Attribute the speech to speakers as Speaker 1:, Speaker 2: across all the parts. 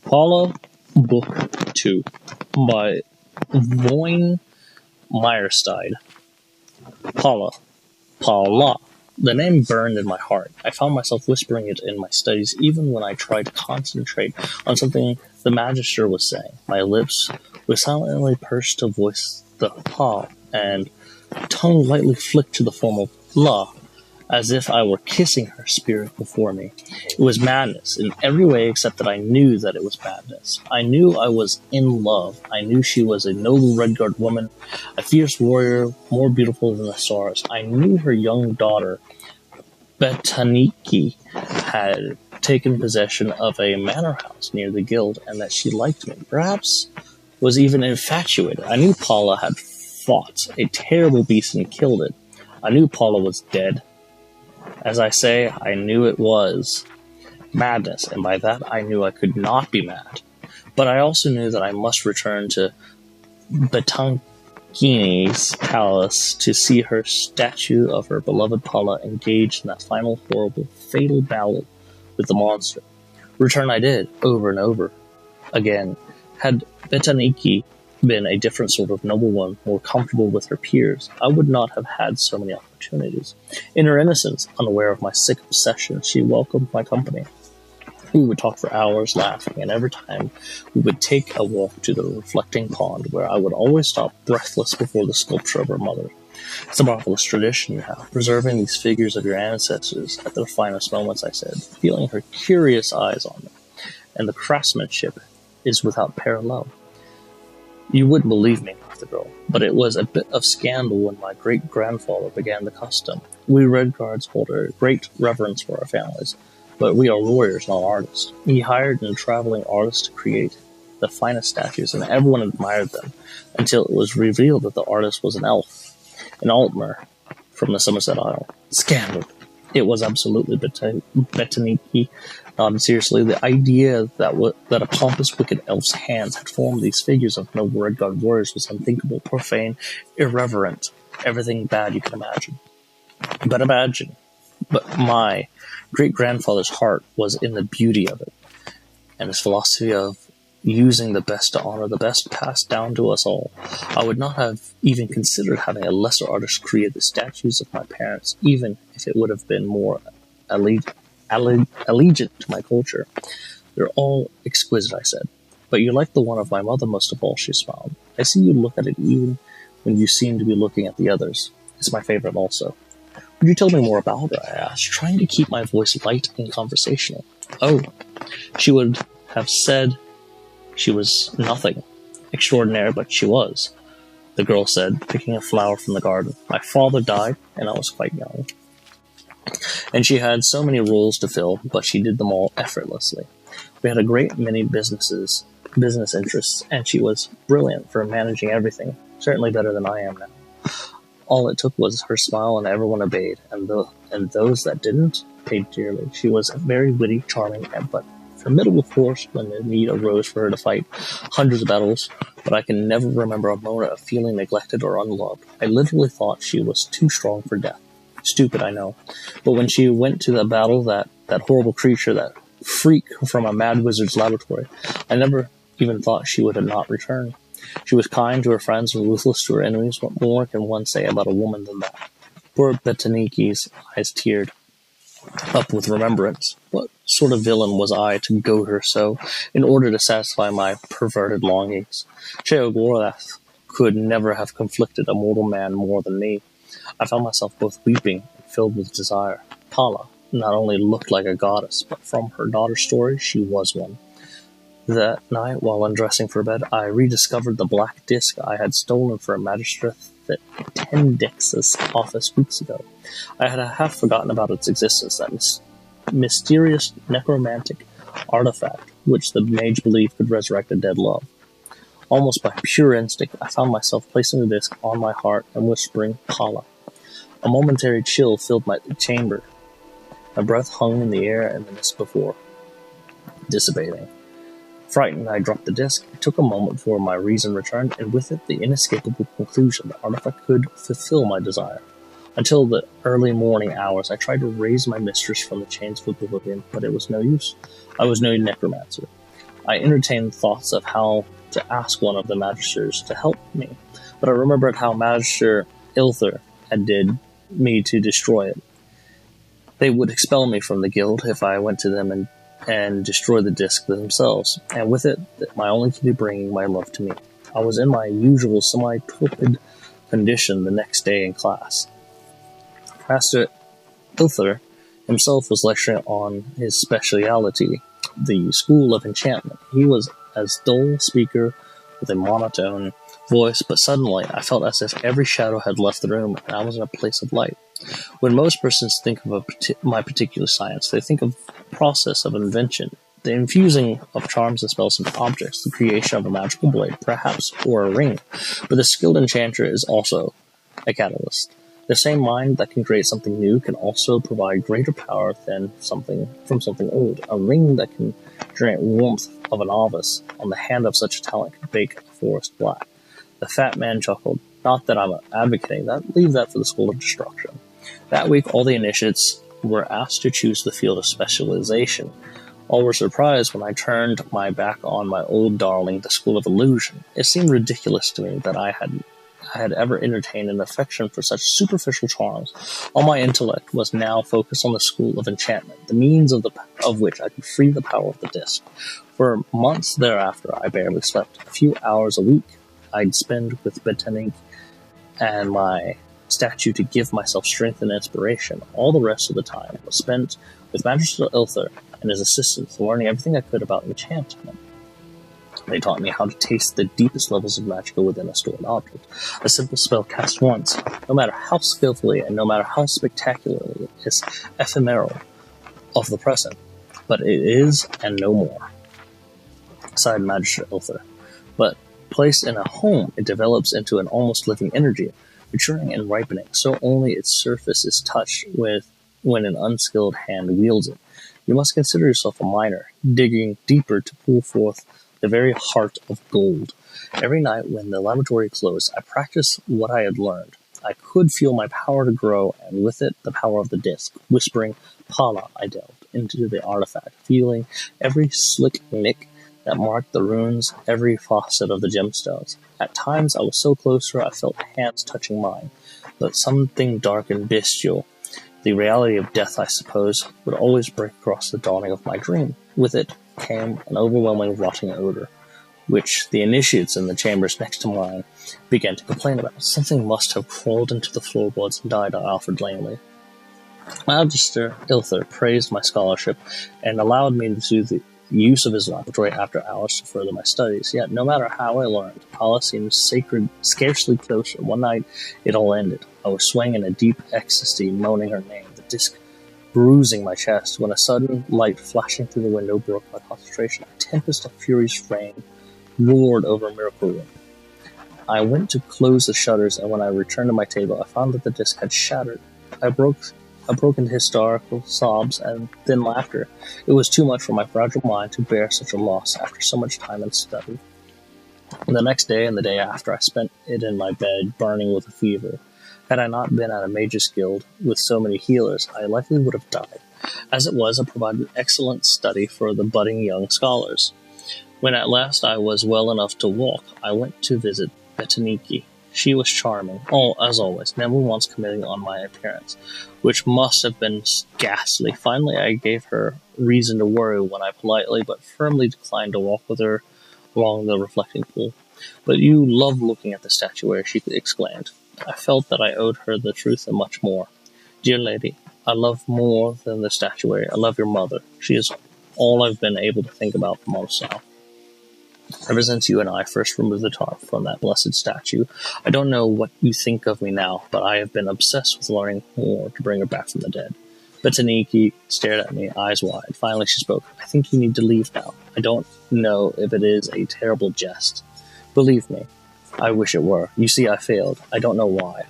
Speaker 1: Paula, Book 2 by Voin Meyerstein. Paula. The name burned in my heart. I found myself whispering it in my studies even when I tried to concentrate on something the magister was saying. My lips were silently pursed to voice the pa, and tongue lightly flicked to the form of la, as if I were kissing her spirit before me. It was madness in every way except that I knew that it was madness. I knew I was in love. I knew she was a noble Redguard woman, a fierce warrior, more beautiful than the stars. I knew her young daughter, Betaniki, had taken possession of a manor house near the guild, and that she liked me, perhaps was even infatuated. I knew Paula had fought a terrible beast and killed it. I knew Paula was dead. As I say, I knew it was madness, and by that I knew I could not be mad. But I also knew that I must return to Betankini's palace to see her statue of her beloved Paula engaged in that final horrible, fatal battle with the monster. Return I did, over and over again. Had Betaniki been a different sort of noblewoman, more comfortable with her peers, I would not have had so many opportunities. In her innocence, unaware of my sick obsession, she welcomed my company. We would talk for hours, laughing, and every time we would take a walk to the reflecting pond, where I would always stop breathless before the sculpture of her mother. It's a marvelous tradition you have, preserving these figures of your ancestors at their finest moments, I said, feeling her curious eyes on them, and the craftsmanship is without parallel. You wouldn't believe me, laughed the girl, but it was a bit of scandal when my great-grandfather began the custom. We Redguards hold a great reverence for our families, but we are warriors, not artists. He hired a traveling artist to create the finest statues, and everyone admired them, until it was revealed that the artist was an elf, an Altmer from the Somerset Isle. Scandal! It was absolutely Betaniki. Seriously, the idea that a pompous, wicked elf's hands had formed these figures of noble Redguard warriors was unthinkable, profane, irreverent, everything bad you can imagine. But my great-grandfather's heart was in the beauty of it, and his philosophy of using the best to honor the best passed down to us all. I would not have even considered having a lesser artist create the statues of my parents, even if it would have been more allegiant to my culture. They're all exquisite, I said. But you like the one of my mother most of all, she smiled. I see you look at it even when you seem to be looking at the others. It's my favorite also. Would you tell me more about her? I asked, trying to keep my voice light and conversational. Oh, she would have said she was nothing extraordinary, but she was, the girl said, picking a flower from the garden. My father died, and I was quite young. And she had so many roles to fill, but she did them all effortlessly. We had a great many business interests, and she was brilliant for managing everything, certainly better than I am now. All it took was her smile, and everyone obeyed, and those that didn't paid dearly. She was very witty, charming, but formidable force when the need arose for her to fight hundreds of battles, but I can never remember a moment of feeling neglected or unloved. I literally thought she was too strong for death. Stupid, I know. But when she went to the battle, that horrible creature, that freak from a mad wizard's laboratory, I never even thought she would not return. She was kind to her friends and ruthless to her enemies. What more can one say about a woman than that? Poor Betaniki's eyes teared up with remembrance. What sort of villain was I to goad her so, in order to satisfy my perverted longings? Sheogorath could never have conflicted a mortal man more than me. I found myself both weeping and filled with desire. Paula not only looked like a goddess, but from her daughter's story, she was one. That night, while undressing for bed, I rediscovered the black disc I had stolen from Magistrate Tendix's office weeks ago. I had half forgotten about its existence, that mysterious necromantic artifact which the mage believed could resurrect a dead love. Almost by pure instinct, I found myself placing the disc on my heart and whispering, Paula. A momentary chill filled my chamber. My breath hung in the air and the mist before dissipating. Frightened, I dropped the disc. It took a moment before my reason returned, and with it the inescapable conclusion that artifact could fulfill my desire. Until the early morning hours, I tried to raise my mistress from the chains of oblivion, but it was no use. I was no necromancer. I entertained thoughts of how to ask one of the magisters to help me, but I remembered how Magister Ilther had did me to destroy it. They would expel me from the guild if I went to them and destroy the disc themselves, and with it, my only key to bringing my love to me. I was in my usual semi-torpid condition the next day in class. Master Ilther himself was lecturing on his speciality, the School of Enchantment. He was as dull speaker with a monotone voice, but suddenly I felt as if every shadow had left the room and I was in a place of light. When most persons think of my particular science, they think of the process of invention, the infusing of charms and spells into objects, the creation of a magical blade, perhaps, or a ring. But the skilled enchanter is also a catalyst. The same mind that can create something new can also provide greater power than something old. A ring that can generate warmth of a novice on the hand of such a talent can bake a forest black. The fat man chuckled. Not that I'm advocating that. Leave that for the School of Destruction. That week, all the initiates were asked to choose the field of specialization. All were surprised when I turned my back on my old darling, the School of Illusion. It seemed ridiculous to me that I had ever entertained an affection for such superficial charms. All my intellect was now focused on the School of Enchantment, the means of which I could free the power of the disc. For months thereafter, I barely slept. A few hours a week I'd spend with Betanique and my statue to give myself strength and inspiration. All the rest of the time was spent with Magister Ilther and his assistants, learning everything I could about enchantment. They taught me how to taste the deepest levels of magic within a stored object. A simple spell cast once, no matter how skillfully and no matter how spectacularly, is ephemeral of the present, but it is and no more, sighed Magister Ilther. But placed in a home, it develops into an almost living energy, maturing and ripening, so only its surface is touched with when an unskilled hand wields it. You must consider yourself a miner, digging deeper to pull forth the very heart of gold. Every night when the laboratory closed, I practiced what I had learned. I could feel my power to grow, and with it, the power of the disc. Whispering, Pala, I delved into the artifact, feeling every slick nick that marked the runes, every facet of the gemstones. At times, I was so close to her, I felt hands touching mine. But something dark and bestial, the reality of death, I suppose, would always break across the dawning of my dream. With it came an overwhelming rotting odor, which the initiates in the chambers next to mine began to complain about. Something must have crawled into the floorboards and died, I offered lamely. Magister Ilther praised my scholarship and allowed me to do the use of his laboratory after hours to further my studies. Yet, no matter how I learned, Paula seemed sacred, scarcely closer. One night, it all ended. I was swaying in a deep ecstasy, moaning her name, the disc bruising my chest, when a sudden light flashing through the window broke my concentration. A tempest of furious rain roared over Miracle Room. I went to close the shutters, and when I returned to my table, I found that the disc had shattered. I broke into hysterical sobs and then laughter. It was too much for my fragile mind to bear such a loss after so much time and study. The next day and the day after, I spent it in my bed, burning with a fever. Had I not been at a mage's guild with so many healers, I likely would have died. As it was, I provided an excellent study for the budding young scholars. When at last I was well enough to walk, I went to visit Betanique. She was charming, as always, never once commenting on my appearance, which must have been ghastly. Finally, I gave her reason to worry when I politely but firmly declined to walk with her along the reflecting pool. But you love looking at the statuary, she exclaimed. I felt that I owed her the truth and much more. Dear lady, I love more than the statuary. I love your mother. She is all I've been able to think about for months now. Ever since you and I first removed the tarp from that blessed statue, I don't know what you think of me now, but I have been obsessed with learning more to bring her back from the dead. Betanique stared at me, eyes wide. Finally she spoke. I think you need to leave now. I don't know if it is a terrible jest. Believe me, I wish it were. You see, I failed. I don't know why.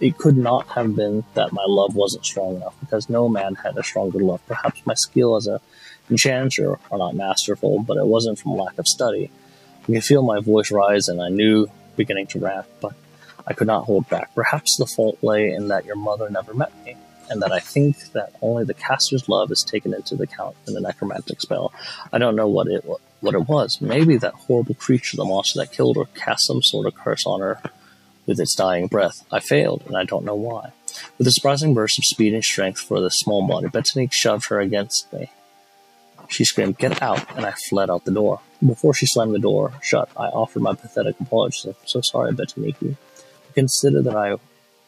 Speaker 1: It could not have been that my love wasn't strong enough, because no man had a stronger love. Perhaps my skill as a enchanter are not masterful, but it wasn't from lack of study. I could feel my voice rise, and I knew beginning to rant, but I could not hold back. Perhaps the fault lay in that your mother never met me. and that I think that only the caster's love is taken into account in the necromantic spell. I don't know what it was. Maybe that horrible creature, the monster that killed her, cast some sort of curse on her with its dying breath. I failed, and I don't know why. With a surprising burst of speed and strength for the small body, Betanique shoved her against me. She screamed, "Get out!" and I fled out the door. Before she slammed the door shut, I offered my pathetic apologies. "I'm so sorry, Betanique. Consider that I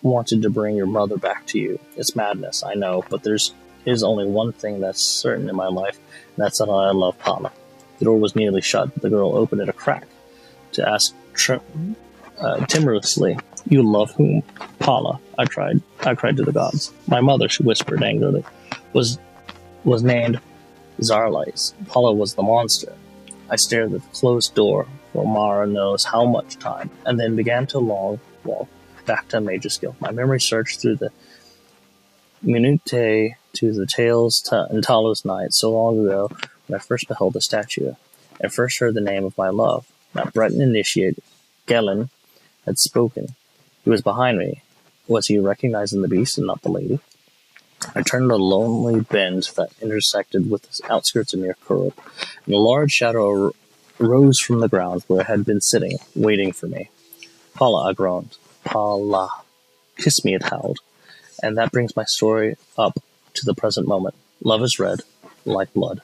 Speaker 1: wanted to bring your mother back to you. It's madness, I know, but there is only one thing that's certain in my life, and that's that I love Paula." The door was nearly shut, but the girl opened it a crack to ask timorously, "You love whom?" "Paula," I cried to the gods. "My mother," she whispered angrily, was named Zarlais. Paula was the monster. I stared at the closed door for Mara knows how much time, and then began to long walk back to Mageskill. My memory searched through the minutiae to the tales in Talos night, so long ago when I first beheld the statue, and first heard the name of my love. That Breton initiate, Galen, had spoken. He was behind me. Was he recognizing the beast and not the lady? I turned a lonely bend that intersected with the outskirts of near Kurup, and a large shadow rose from the ground where it had been sitting, waiting for me. "Paula," I groaned. "Paula." "Kiss me," it howled. And that brings my story up to the present moment. Love is red, like blood.